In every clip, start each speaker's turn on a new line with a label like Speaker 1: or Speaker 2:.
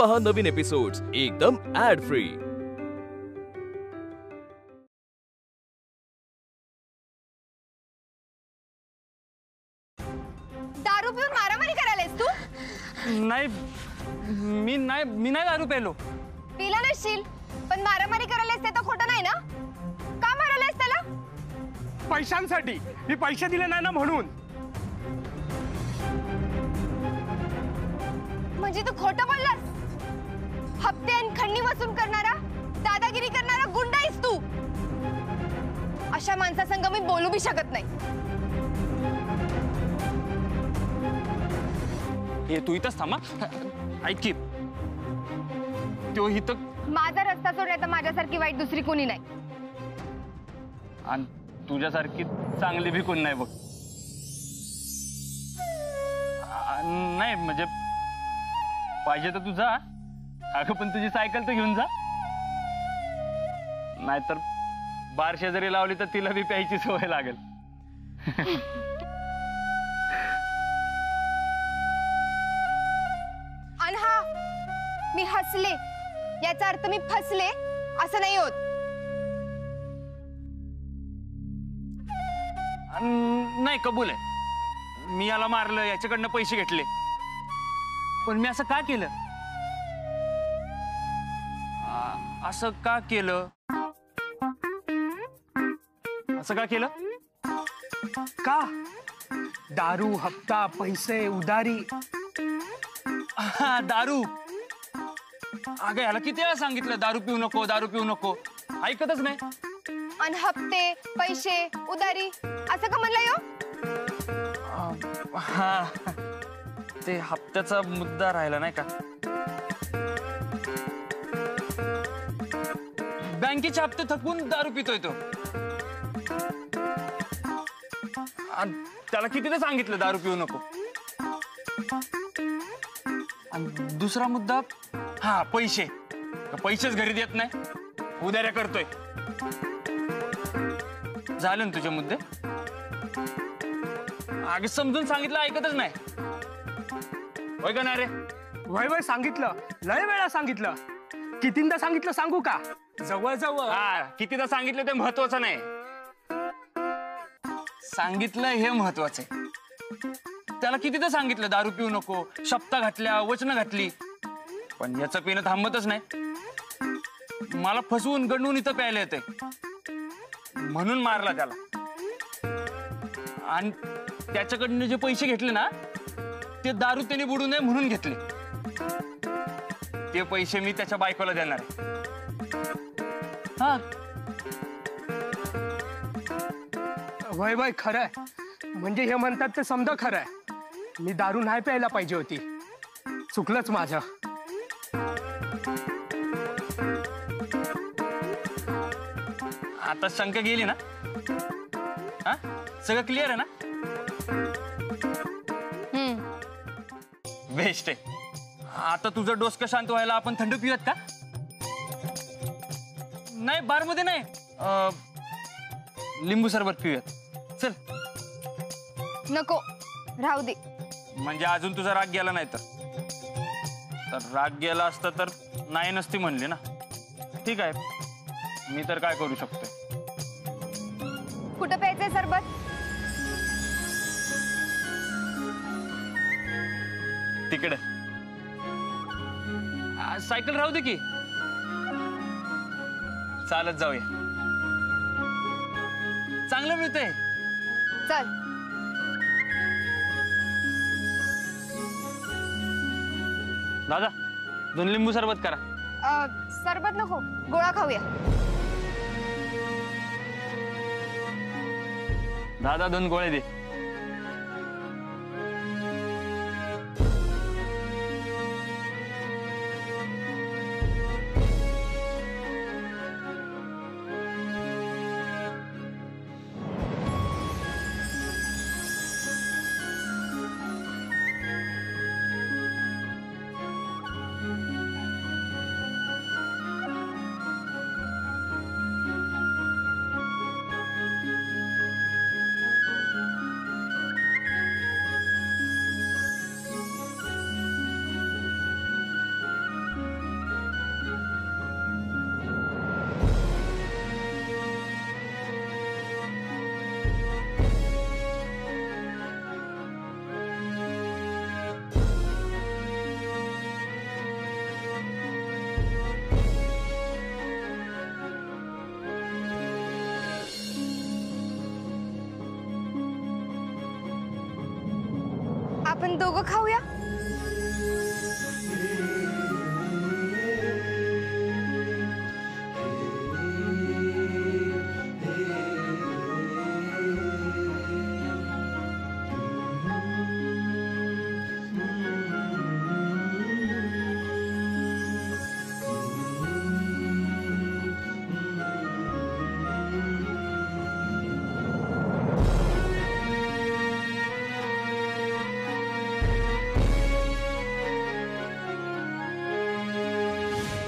Speaker 1: पहा नवीन एपिसोड्स एकदम add free.
Speaker 2: दारू पिऊन मारामारी करायलास तू?
Speaker 3: नाही, मी नाही दारू पेलो।
Speaker 2: पिला नसशील, पण मारामारी करायलास ते तर खोटं नाही ना? का मारायलास त्याला?
Speaker 3: पैशांसाठी। मी पैसे दिले नाही ना म्हणून।
Speaker 2: म्हणजे तू खोटं बोललास? हप्ते आणि खंडणी वसूल करणारा, दादागिरी करणारा गुंडा आहेस तू। अशा माणसासंग मी बोलू बी शकत नाही।
Speaker 3: हे तू इथंच थांबा। ऐक की, तो इथं
Speaker 2: माझा रस्ता सोडण्याचा माझ्यासारखी वाईट दुसरी कोणी नाही।
Speaker 3: आणि तुझ्यासारखी चांगली भी कोण नाही बघ। नाही म्हणजे पाहिजे तर तू जा, अगं पण तुझी सायकल तर घेऊन जा। नाहीतर बार शेजारी लावली तर तिला बी प्यायची सवय लागेल।
Speaker 2: आणि हा, मी हसले याचा अर्थ मी फसले असं नाही होत।
Speaker 3: नाही, कबूल आहे, मी याला मारलं, याच्याकडनं पैसे घेतले, पण मी असं का केलं? असं का केलं? असं का केलं?
Speaker 4: का? दारू, हप्ता, पैसे, उधारी।
Speaker 3: दारू। अगं याला किती वेळा सांगितलं दारू पिऊ नको, दारू पिऊ नको, ऐकतच नाही।
Speaker 2: आणि हप्ते, पैसे, उधारी असं का म्हणलं यो?
Speaker 3: हा, ते हप्त्याचा मुद्दा राहिला नाही का? बँकेचे हप्ते थकून दारू पितोय तो। त्याला कितीदा सांगितलं दारू पिऊ नको। आणि दुसरा मुद्दा, हा पैसे, पैसेच घरी देत नाही, उधाऱ्या करतोय। झाले ना तुझे मुद्दे? आगे समजून सांगितलं ऐकतच नाही, होय का नाही रे?
Speaker 4: वय सांगितलं, लय वेळा सांगितलं। कितींदा सांगितलं सांगू का? जवळ जवळ।
Speaker 3: हा, कितीदा सांगितलं ते महत्वाचं नाही, सांगितलं हे महत्वाचं आहे। त्याला कितीदा सांगितलं दारू पिऊ नको, शपथा घातल्या, वचनं घातली, पण याचं पिणं थांबतच नाही। मला फसवून गंडून इथं प्यायला येते, म्हणून मारला त्याला। आणि त्याच्याकडनं जे पैसे घेतले ना, ते दारू त्याने बुडू नये म्हणून घेतले। ते पैसे मी त्याच्या बायकोला देणार आहे। हा,
Speaker 4: वय खरंय, म्हणजे हे म्हणतात ते समजा खरंय। मी दारू नाही प्यायला पाहिजे होती, चुकलंच माझं।
Speaker 3: आता शंका गेली ना? हा, सगळं क्लिअर आहे ना? बेस्ट आहे। आता तुझं डोसकं शांत व्हायला आपण थंड पिऊयात का? नाही, बार मध्ये नाही, लिंबू सरबत पिऊयात, चल।
Speaker 2: नको, राहू दे।
Speaker 3: म्हणजे अजून तुझा राग गेला नाही तर राग गेला असता तर नाही नसती म्हणली ना। ठीक आहे, मी तर काय करू शकतोय?
Speaker 2: कुठं प्यायचंय सरबत?
Speaker 3: तिकडे। सायकल राहू दे की, चालत जाऊया, चांगलं मिळतंय।
Speaker 2: चल।
Speaker 3: दादा, 2 लिंबू सरबत करा।
Speaker 2: सरबत नको, गोळा खाऊया।
Speaker 3: दादा 2 गोळे दे।
Speaker 2: आपण दोघं खाऊया.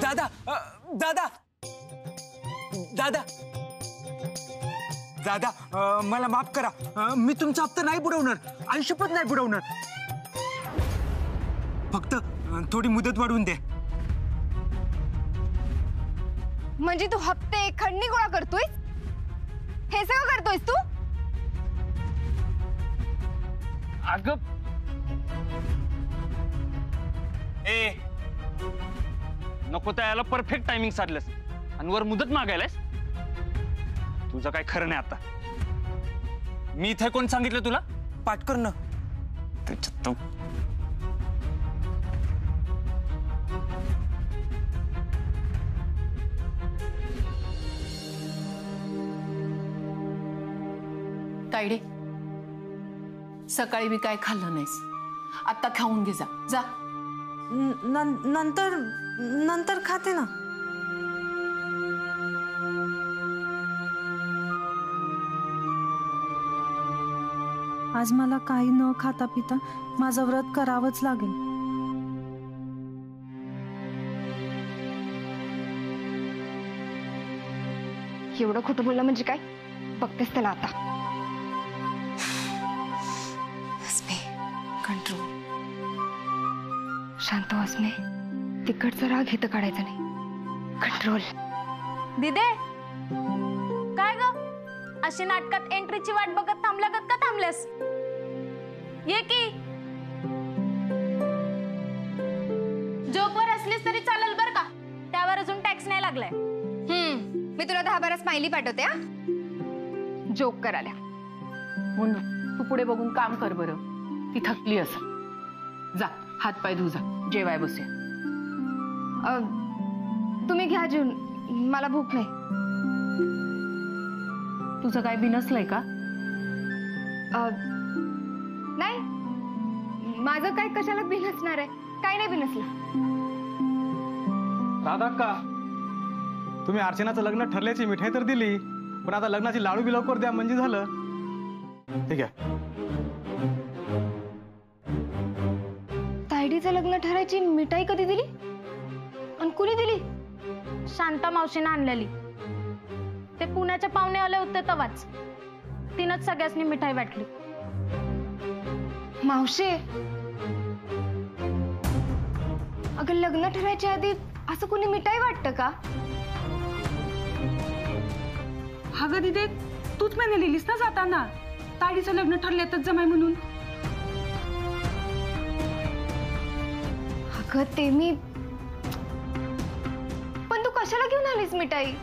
Speaker 3: दादा दादा दादा दादा मला माफ करा. मी तुमचा हप्ता नाही बुडवणार, आयुष्यभर नाही बुडवणार. फक्त थोडी मुदत वाढवून द्या.
Speaker 2: म्हणजे तू हप्ते खंडणी गोळा करतोयस? हे सगळं करतोयस तू?
Speaker 3: अगं ए नको त्याला परफेक्ट टायमिंग साधलंस आणि वर मुदत मागायलास. तुझं काय खरं नाही आता. मी इथे कोण सांगितलं तुला पाठ करणं? त्याच्यात तो
Speaker 5: तायडे, सकाळी बी काय खाल्लं नाहीस, आता खाऊन घे. जा जा.
Speaker 6: नंतर नंतर खाते ना. आज मला काही न खाता पिता माझं व्रत करावंच लागेल.
Speaker 2: एवढं खोटं बोललं म्हणजे काय? बघतेस त्याला आता.
Speaker 6: कंट्रोल.
Speaker 2: शांत हो अस्मे. तिकडचा राग इथं काढायचा नाही. कंट्रोल.
Speaker 7: दिदे, काय ग अशी नाटकात एंट्रीची वाट बघत थांबल्यागत का थांबल्यास? ये की. जोकवर असलीस तरी चालेल बर का, त्यावर अजून टॅक्स नाही लागलाय.
Speaker 2: मी तुला 10-12 स्माइली पाठवते. हा, जोक करायला.
Speaker 5: म्हणून तू पुढे बघून काम कर बरं. ती थकली असं. जा हात पाय धु. जा जेवाय बसूया.
Speaker 2: तुम्ही घ्या जेवून, मला भूक नाही.
Speaker 5: तुझं काय बिनसलंय का?
Speaker 2: नाही, माझं काय कशाला बिनसणार आहे? काय नाही बिनसलं.
Speaker 8: दादा का तुम्ही अर्चनाचं लग्न ठरल्याची मिठाई तर दिली, पण आता लग्नाची लाडू बी लवकर द्या म्हणजे झालं. ठीक आहे.
Speaker 2: तायडीचं लग्न ठरायची मिठाई कधी दिली आणि कुणी दिली?
Speaker 7: शांता मावशीने आणलेली. ते पुण्याचे पाहुणे आले होते तेव्हाच तिनंच सगळ्यांनी मिठाई वाटली.
Speaker 2: मावशी, अगं लग्न ठरायच्या आधी असं कुणी मिठाई वाटतं का?
Speaker 6: अगं दिदे, तूच म्हणे लिहिलीस ना जाताना ताडीचं लग्न ठरल्यातच जमाय म्हणून.
Speaker 2: अगं ते मी, पण तू कशाला घेऊन आलीस मिठाई?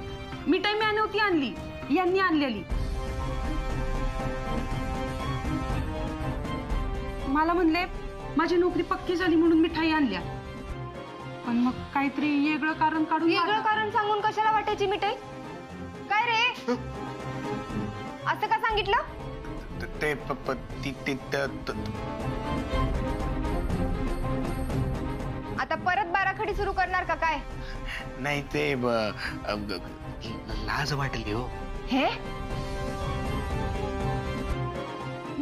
Speaker 6: मिठाई मी नव्हती आणली, यांनी आणलेली. मला म्हणले माझी नोकरी पक्की झाली म्हणून मिठाई आणल्या, पण मग काहीतरी वेगळं कारण काढून.
Speaker 2: वेगळं कारण सांगून कशाला वाटायची मिठाई? काय रे, असं का सांगितलं? आता परत बाराखडी सुरू करणार का काय?
Speaker 9: नाही, ते लाज वाटली हो.
Speaker 2: हे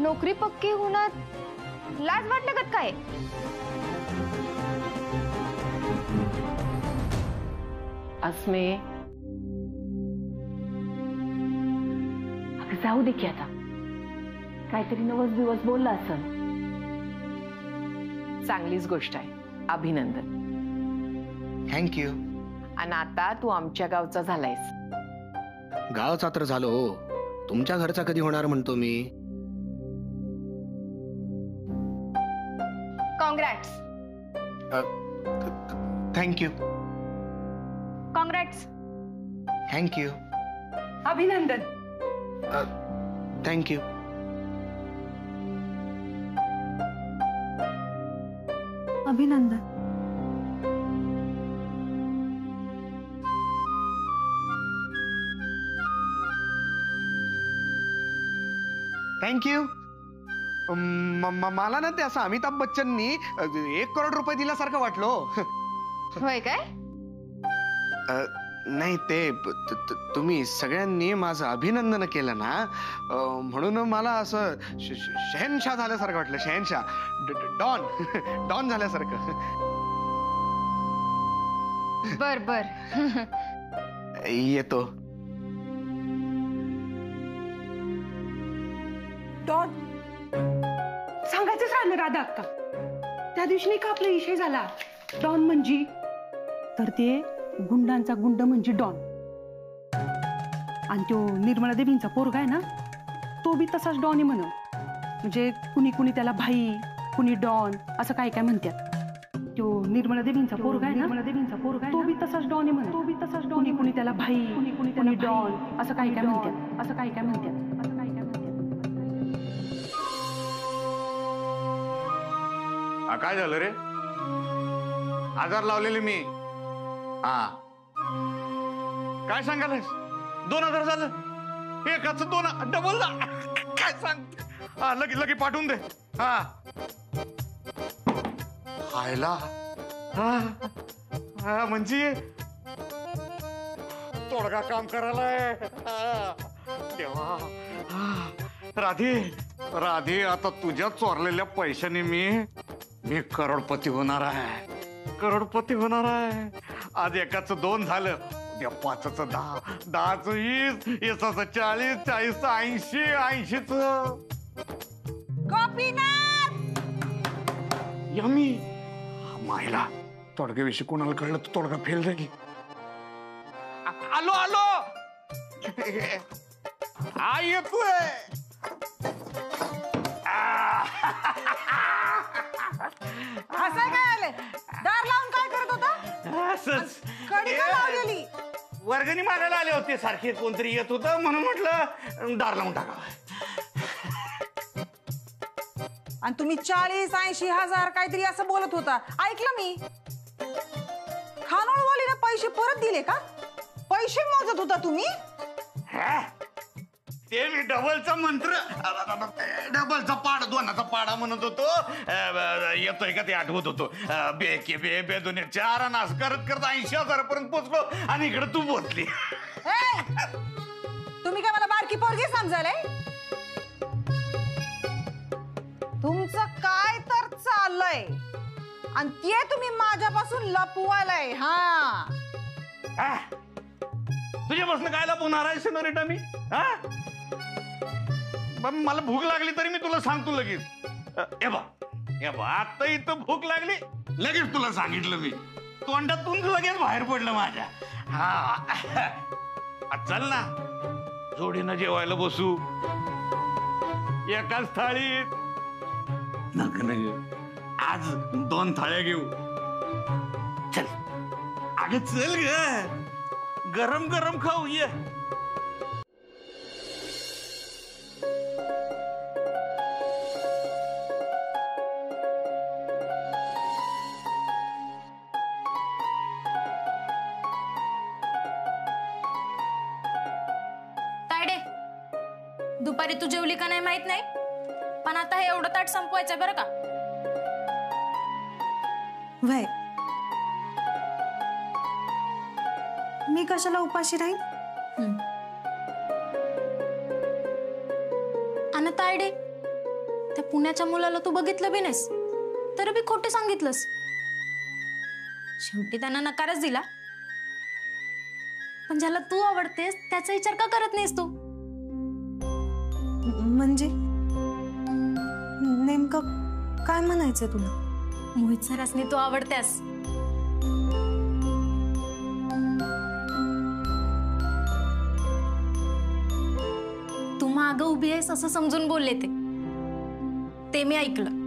Speaker 2: नोकरी पक्की होणार लाज वाटलं का काय?
Speaker 5: अस्मे, जाऊ दे की आता. काहीतरी नवस दिवस बोलला असं. चांगलीच गोष्ट आहे. अभिनंदन.
Speaker 9: थँक्यू.
Speaker 5: आणि आता तू आमच्या गावचा झालायस.
Speaker 9: गावचा तर झालो हो, तुमच्या घरचा कधी होणार म्हणतो मी.
Speaker 2: कॉंग्रॅट्स.
Speaker 9: थँक्यू.
Speaker 7: कॉंग्रॅट्स.
Speaker 9: थँक्यू.
Speaker 6: अभिनंदन.
Speaker 9: थँक्यू.
Speaker 6: अभिनंदन.
Speaker 10: थँक्यू. मला ना ते असं अमिताभ बच्चननी 1 करोड रुपये दिल्यासारखं वाटलो.
Speaker 2: होय काय?
Speaker 10: नाही ते तुम्ही सगळ्यांनी माझं अभिनंदन केलं ना, म्हणून मला असं शहनशाह झाल्यासारखं वाटलं. शहनशाह, डॉन डॉन झाल्यासारखं.
Speaker 2: बर बर.
Speaker 10: येतो.
Speaker 6: डॉन सांगायचंच राहिलं राधा अक्का. त्या दिवशी नाही का आपला विषय झाला डॉन म्हणजे, तर ते गुंडांचा गुंड म्हणजे डॉन. आणि तो निर्मला देवींचा पोरगा आहे ना, तो बी तसाच डॉन आहे म्हण. म्हणजे कुणी कुणी त्याला भाई, कुणी डॉन असं काय काय म्हणतात. तो निर्मला देवींचा पोरगा आहे ना, निर्मला देवींचा पोरगा तो बी तसाच डॉन आहे म्हण. तो बी तसाच डॉन. कुणी त्याला भाई, कुणी त्याला डॉन असं काय काय म्हणतात. असं काय काय म्हणतात. असं काय काय म्हणतात.
Speaker 11: काय झालं रे? आजार लावलेले मी. हा काय सांगायलास? 2000 झालं. एकाच 2 डबल. काय सांग? हा लगी लगी पाठवून दे. हा खायला. हा म्हणजे तोडगा काम करायलाय. देवा. राधे राधे, आता तुझ्या चोरलेल्या पैशाने मी करोडपती होणार आहे. करोडपती होणार आहे. आज एकाच 2 झालं, उद्या 5च 10, 10च 20, 20च 40, 40च 80, 80च. यम्मी. मायला तोडग्याविषयी कोणाला कळलं तर तोडगा फेल जाईल. आलो आलो. हा येतोय.
Speaker 6: असं काय आले? दार लावून काय करत होता?
Speaker 11: असंच
Speaker 6: कडी का लावलेली?
Speaker 11: वर्गणी मागायला आले होते. सारखे कोणतरी येत होतं म्हणून म्हटलं दार लावून टाकावं.
Speaker 6: आणि तुम्ही 40-80 हजार काहीतरी असं बोलत होता, ऐकलं मी. खानोळवालीने पैसे परत दिले का? पैसे मोजत होता तुम्ही?
Speaker 11: ते मी डबलचा मंत्र, डबलचा पाडा, 2चा पाडा म्हणत होतो. येतोय का ते आठवत होतो. बेके बे बे 2 4 अनास करत करत 80,000 पर्यंत पोहोचलो आणि इकडे तू पोहोचली.
Speaker 6: तुम्ही काय मला बारकी पोरगी समजायलाय? तुमचं काय तर चाललंय आणि ते तुम्ही माझ्यापासून लपवायलाय. हा
Speaker 11: तुझ्यापासून काय लपवणार आहे सिनोरिटा मी? हा मला भूक लागली तरी मी तुला सांगतो लगेच. ए बा आता इथं भूक लागली लगेच तुला सांगितलं मी. तोंडातून लगेच बाहेर पडलं माझ्या. हा चल ना, जोडीनं जेवायला बसू एकाच थाळीत. आज 2 थाळ्या घेऊ. चल अगं चल ग, गरम गरम खाऊ ये.
Speaker 7: तायडे, दुपारी तू जेवली का नाही माहित नाही, पण आता हे एवढं ताट संपवायचं बरं का.
Speaker 6: वय मी कशाला उपाशी राहील?
Speaker 7: आणि तायडे, त्या पुण्याच्या मुलाला तू बघितलं बी नाहीस, तरी बी खोटे सांगितलंस. शेवटी त्यांना नकारच दिला. पण ज्याला तू आवडतेस त्याचा विचार का करत नाहीस तू?
Speaker 6: म्हणजे नेमकं काय म्हणायचंय तुला?
Speaker 7: मोहित सरासनी तू आवडतेस. तू मागं उभी आहेस असं समजून बोलले ते मी ऐकलं.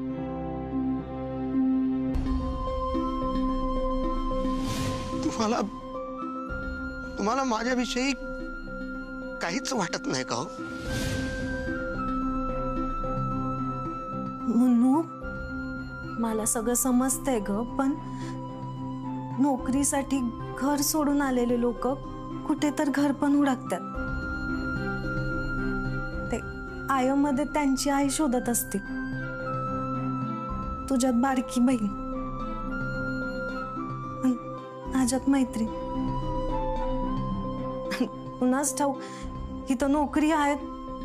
Speaker 9: तुम्हाला माझ्याविषयी काहीच वाटत नाही का हो?
Speaker 6: मुन्नू,
Speaker 12: मला सगळं समजतंय ग, पण नोकरीसाठी घर सोडून आलेले लोक कुठे तर घर पण हुडकतात. ते आयोमध्ये त्यांची आई शोधत असते, तुझ्यात बारकी बहीण, माझ्यात मैत्री. कुणाच ठाऊक, ही तर नोकरी आहे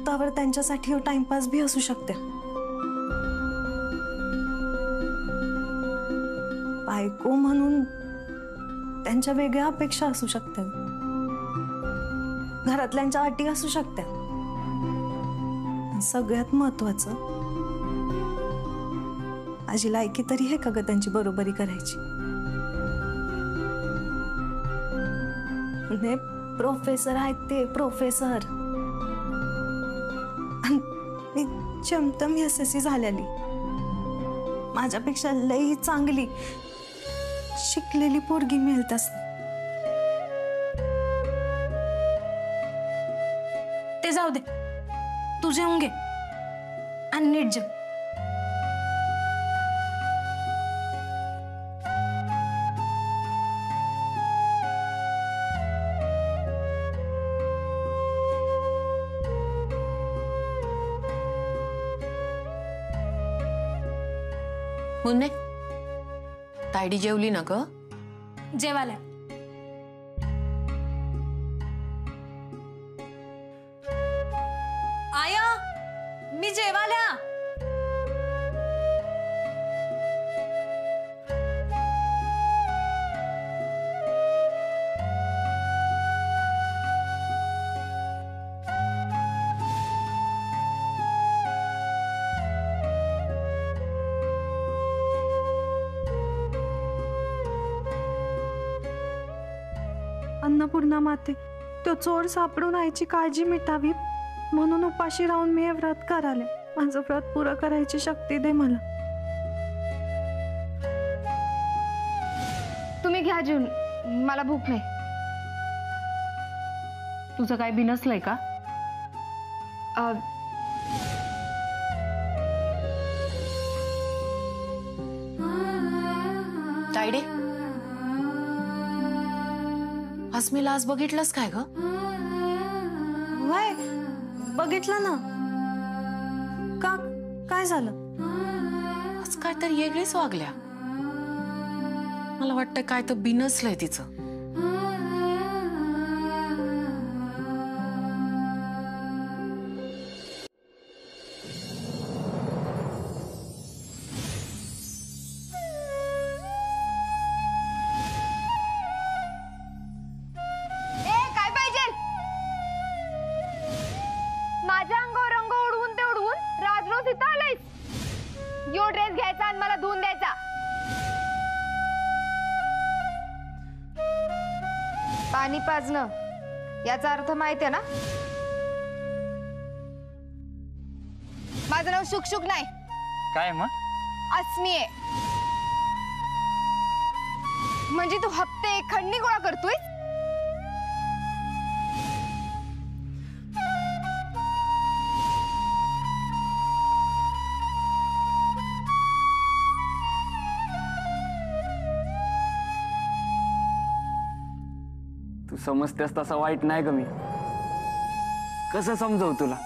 Speaker 12: त्यावर त्यांच्यासाठी टाइमपास भी असू शकते. बायको म्हणून त्यांच्या वेगळ्या अपेक्षा असू शकतात, घरातल्यांच्या अटी असू शकतात. सगळ्यात महत्वाचं, माझी लायकी तरी आहे का ग त्यांची बरोबरी करायची? म्हणजे प्रोफेसर आहेत ते, प्रोफेसर. मी चमचम यशस्वी झालेली, माझ्यापेक्षा लई चांगली शिकलेली पोरगी मिळतच. ते जाऊ दे, तू जेवून घे आणि नीट जेव.
Speaker 5: मुन्ने, तायडी जेवली ना ग?
Speaker 12: जेवायला. आया, मी जेवायला. अन्नपूर्णा माते, तो चोर सापडून आईची काळजी मिटावी म्हणून उपाशी राहून मी हे व्रत कराले. माझं व्रत पुरं करायची शक्ती दे मला.
Speaker 2: तुम्ही घ्या जेवून, मला भूक नाही.
Speaker 5: तुझं काय बिनसलंय का? तायडे, अस्मिला आज बघितलंस काय ग?
Speaker 12: वय बघितलं ना. का काय झालं?
Speaker 5: आज काय तर वेगळीच वागल्या. मला वाटतं काय तर बिनसलंय तिचं.
Speaker 2: माझ्या अंगावर रंग उडवून ते उडवून राजरोज इथं आलायस. यो ड्रेस घ्यायचा आणि मला धुवून द्यायचा. पाणी पाजणं याचा अर्थ माहिती आहे ना? माझं नाव शुकशुक नाही.
Speaker 3: काय मग?
Speaker 2: अस्मी आहे. म्हणजे तू हप्ते खंडणी गोळा करतोय?
Speaker 3: तू समजतेस तसा वाईट नाही का मी? कसं समजवू तुला?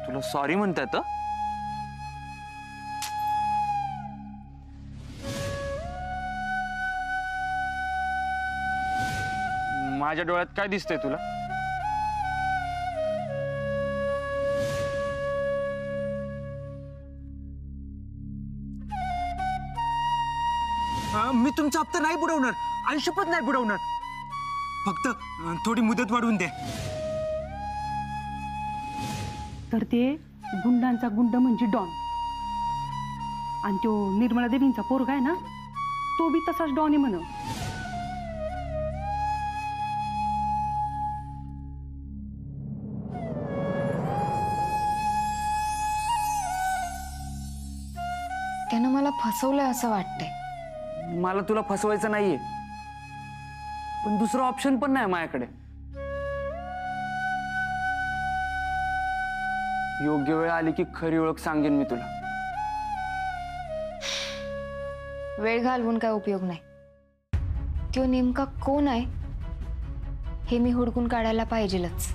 Speaker 3: तुला सॉरी म्हणतात? माझ्या डोळ्यात काय दिसतंय तुला?
Speaker 13: मी तुमचा हप्ता नाही बुडवणार, आयुष्यपत नाही बुडवणार. फक्त थोडी मुदत वाढवून द्या.
Speaker 6: तर ते गुंडांचा गुंड म्हणजे डॉन आणि तो निर्मला देवींचा पोरगा आहे ना तो बी तसाच डॉन आहे म्हण.
Speaker 2: त्यानं मला फसवलंय असं वाटतंय.
Speaker 3: मला तुला फसवायचं नाहीये, पण दुसरं ऑप्शन पण नाही माझ्याकडे. योग्य वेळ आली की खरी ओळख सांगेन मी तुला.
Speaker 2: वेळ घालवून काय उपयोग नाही. तो नेमका कोण आहे हे मी हुडकून काढायला पाहिजेलच.